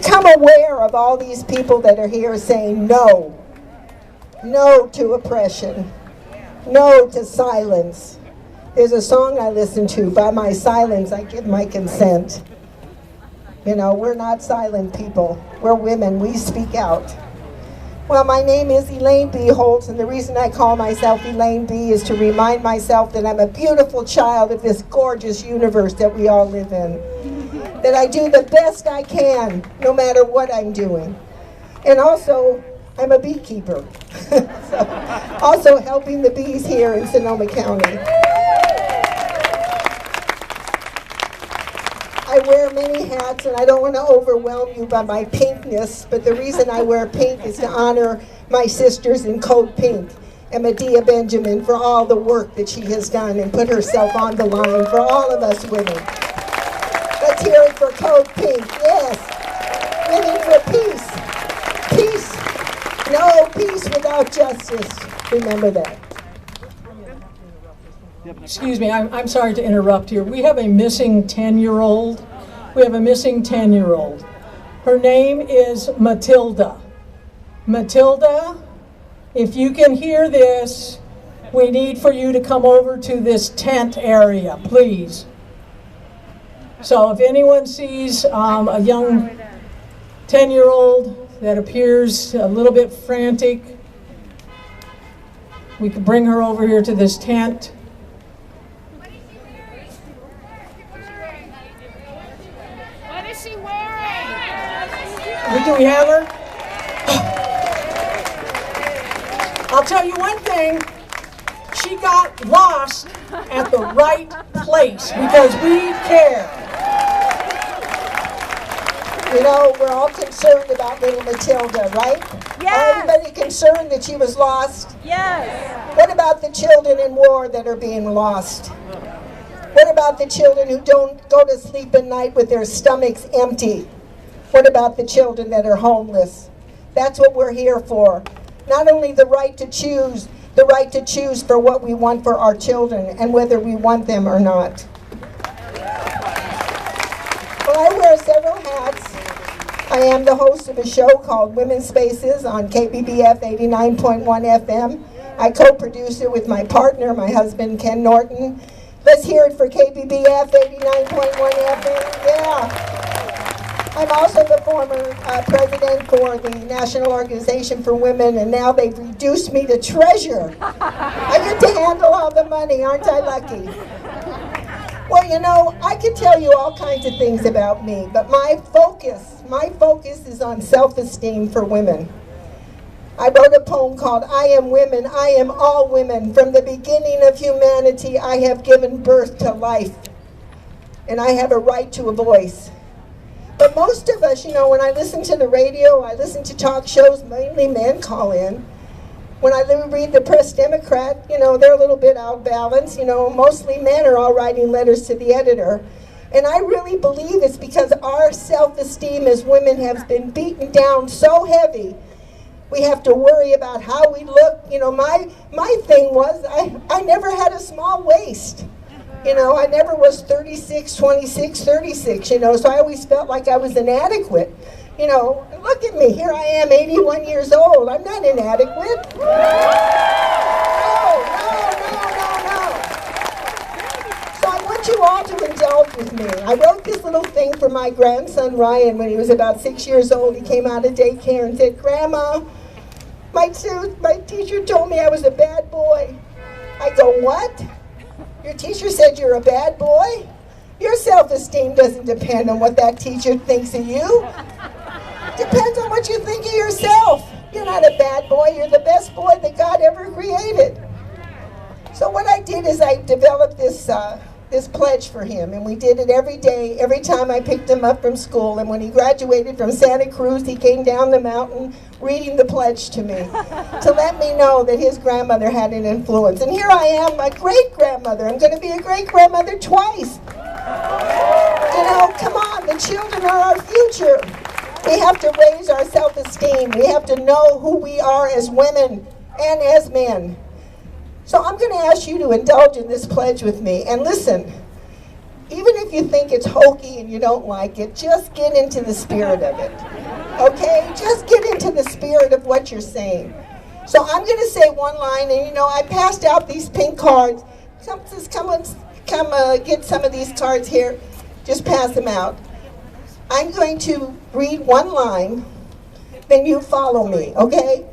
become aware of all these people that are here saying no. No to oppression. No to silence. There's a song I listen to, "By my silence I give my consent." You know, we're not silent people. We're women. We speak out. Well, my name is Elaine B. Holtz, and the reason I call myself Elaine B. is to remind myself that I'm a beautiful child of this gorgeous universe that we all live in. That I do the best I can, no matter what I'm doing. And also, I'm a beekeeper. So, also helping the bees here in Sonoma County. I wear many hats, and I don't want to overwhelm you by my pinkness, but the reason I wear pink is to honor my sisters in Code Pink and Medea Benjamin for all the work that she has done and put herself on the line for all of us women. Let's hear it for Code Pink. Yes. Women for peace. Peace. No peace without justice. Remember that. Excuse me, I'm sorry to interrupt here. We have a missing 10-year-old. We have a missing 10-year-old. Her name is Matilda. Matilda, if you can hear this, we need for you to come over to this tent area, please. So if anyone sees a young 10-year-old that appears a little bit frantic, we could bring her over here to this tent. Do we have her? I'll tell you one thing, she got lost at the right place because we care. You know, we're all concerned about little Matilda, right? Yes. Everybody concerned that she was lost? Yes. What about the children in war that are being lost? What about the children who don't go to sleep at night with their stomachs empty? What about the children that are homeless? That's what we're here for. Not only the right to choose for what we want for our children and whether we want them or not. Well, I wear several hats. I am the host of a show called Women's Spaces on KBBF 89.1 FM. I co-produce it with my partner, my husband, Ken Norton. Let's hear it for KBBF 89.1 FM. Yeah. I'm also the former president for the National Organization for Women, and now they've reduced me to treasurer. I get to handle all the money, aren't I lucky? Well, you know, I could tell you all kinds of things about me, but my focus is on self-esteem for women. I wrote a poem called I Am Women, I Am All Women. From the beginning of humanity, I have given birth to life, and I have a right to a voice. But most of us, you know, when I listen to the radio, I listen to talk shows, mainly men call in. When I read the Press Democrat, you know, they're a little bit out of balance. You know, mostly men are all writing letters to the editor. And I really believe it's because our self-esteem as women has been beaten down so heavy. We have to worry about how we look. You know, my thing was I never had a small waist. You know, I never was 36, 26, 36, you know, so I always felt like I was inadequate. You know, look at me, here I am, 81 years old. I'm not inadequate. No. So I want you all to indulge with me. I wrote this little thing for my grandson, Ryan, when he was about 6 years old. He came out of daycare and said, Grandma, my teacher told me I was a bad boy. I go, what? Your teacher said you're a bad boy? Your self-esteem doesn't depend on what that teacher thinks of you. Depends on what you think of yourself. You're not a bad boy. You're the best boy that God ever created. So what I did is I developed this pledge for him, and we did it every day, every time I picked him up from school. And when he graduated from Santa Cruz, he came down the mountain reading the pledge to me to let me know that his grandmother had an influence. And here I am, my great-grandmother. I'm going to be a great-grandmother twice. You know, come on, the children are our future. We have to raise our self-esteem. We have to know who we are as women and as men. So I'm going to ask you to indulge in this pledge with me. And listen, even if you think it's hokey and you don't like it, just get into the spirit of it. Okay? Just get into the spirit of what you're saying. So I'm going to say one line, and I passed out these pink cards. Come get some of these cards here. Just pass them out. I'm going to read one line, then you follow me, okay?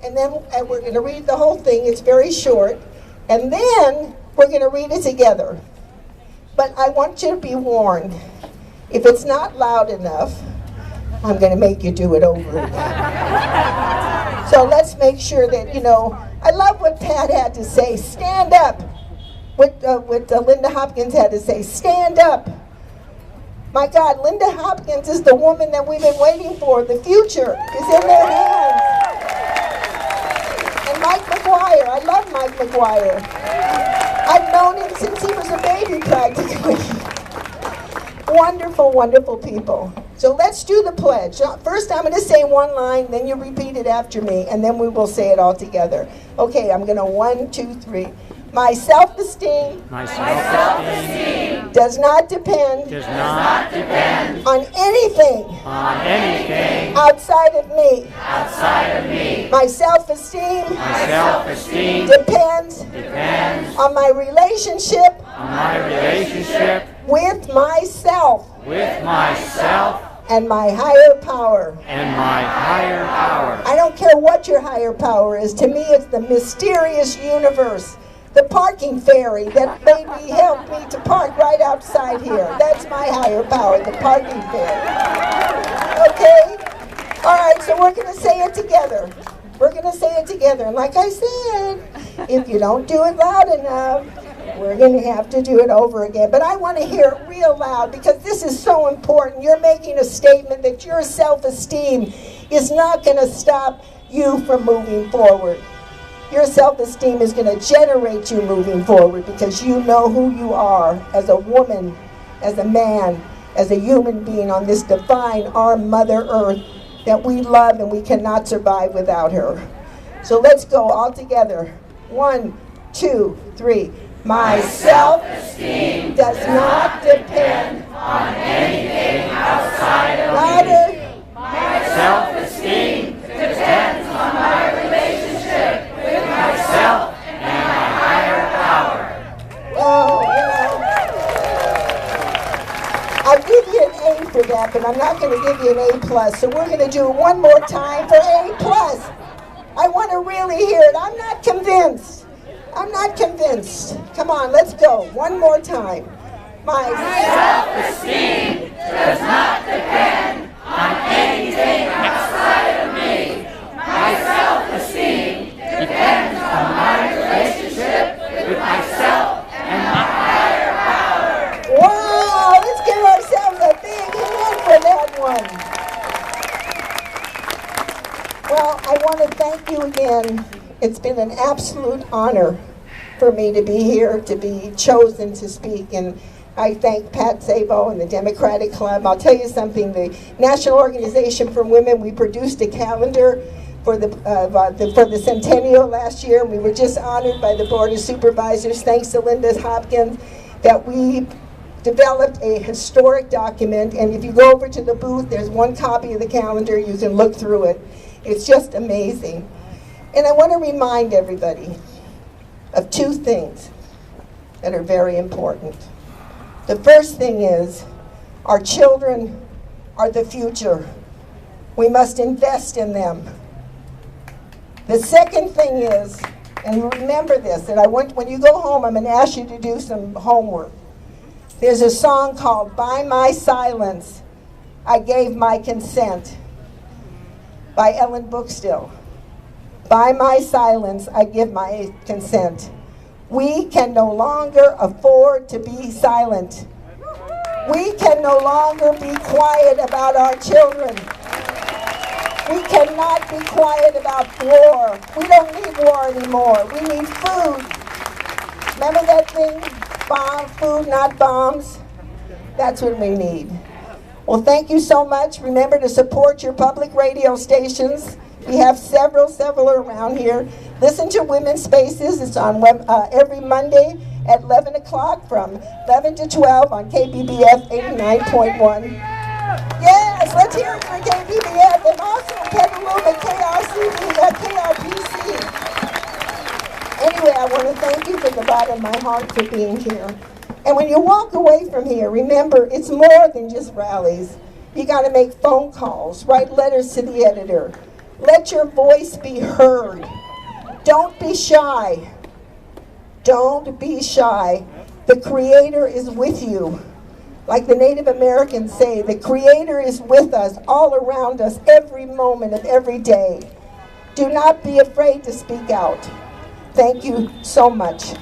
And then we're going to read the whole thing. It's very short. And then we're going to read it together. But I want you to be warned. If it's not loud enough, I'm going to make you do it over again. So let's make sure that, I love what Pat had to say. Stand up. What Linda Hopkins had to say. Stand up. My God, Linda Hopkins is the woman that we've been waiting for. The future is in their hands. And Mike McGuire, I love Mike McGuire. I've known him since he was a baby practically. Wonderful, wonderful people. So let's do the pledge. First I'm going to say one line, then you repeat it after me, and then we will say it all together. Okay, I'm going to 1, 2, 3. My self-esteem does not depend on anything outside of me. My self-esteem depends on my relationship with myself and my higher power. I don't care what your higher power is. To me, it's the mysterious universe. The parking ferry that maybe helped me to park right outside here. That's my higher power, the parking ferry. Okay? All right, so we're going to say it together. We're going to say it together. And like I said, if you don't do it loud enough, we're going to have to do it over again. But I want to hear it real loud because this is so important. You're making a statement that your self-esteem is not going to stop you from moving forward. Your self-esteem is going to generate you moving forward because you know who you are as a woman, as a man, as a human being on this divine, our Mother Earth that we love and we cannot survive without her. So let's go all together. 1, 2, 3. My self-esteem does not depend on anything outside of me. My self-esteem depends on my relationship with myself and my higher power. Oh, I'll give you an A for that, but I'm not going to give you an A+. So we're going to do it one more time for A+. I want to really hear it. I'm not convinced. Come on, let's go. One more time. My self-esteem does not depend on anything outside of me. My self-esteem depends on my relationship with myself and my higher power. Wow, let's give ourselves a big hand for that one. Well, I want to thank you again. It's been an absolute honor for me to be here, to be chosen to speak, and I thank Pat Sabo and the Democratic Club. I'll tell you something, the National Organization for Women, we produced a calendar for the centennial last year, and we were just honored by the Board of Supervisors, thanks to Linda Hopkins, that we developed a historic document, and if you go over to the booth, there's one copy of the calendar, you can look through it. It's just amazing. And I want to remind everybody of two things that are very important. The first thing is, our children are the future. We must invest in them. The second thing is, and remember this, that when you go home, I'm going to ask you to do some homework. There's a song called By My Silence, I Gave My Consent by Ellen Bookstill. By my silence, I give my consent. We can no longer afford to be silent. We can no longer be quiet about our children. We cannot be quiet about war. We don't need war anymore. We need food. Remember that thing? Food, not bombs. That's what we need. Well, thank you so much. Remember to support your public radio stations. We have several around here. Listen to Women's Spaces. It's on every Monday at 11 o'clock from 11 to 12 on KBBF 89.1. Yes! Let's hear it for KBBF and also Petaluma, KRPC. Anyway, I want to thank you from the bottom of my heart for being here. And when you walk away from here, remember, it's more than just rallies. You got to make phone calls, write letters to the editor. Let your voice be heard. Don't be shy. Don't be shy. The Creator is with you. Like the Native Americans say, the Creator is with us, all around us, every moment of every day. Do not be afraid to speak out. Thank you so much.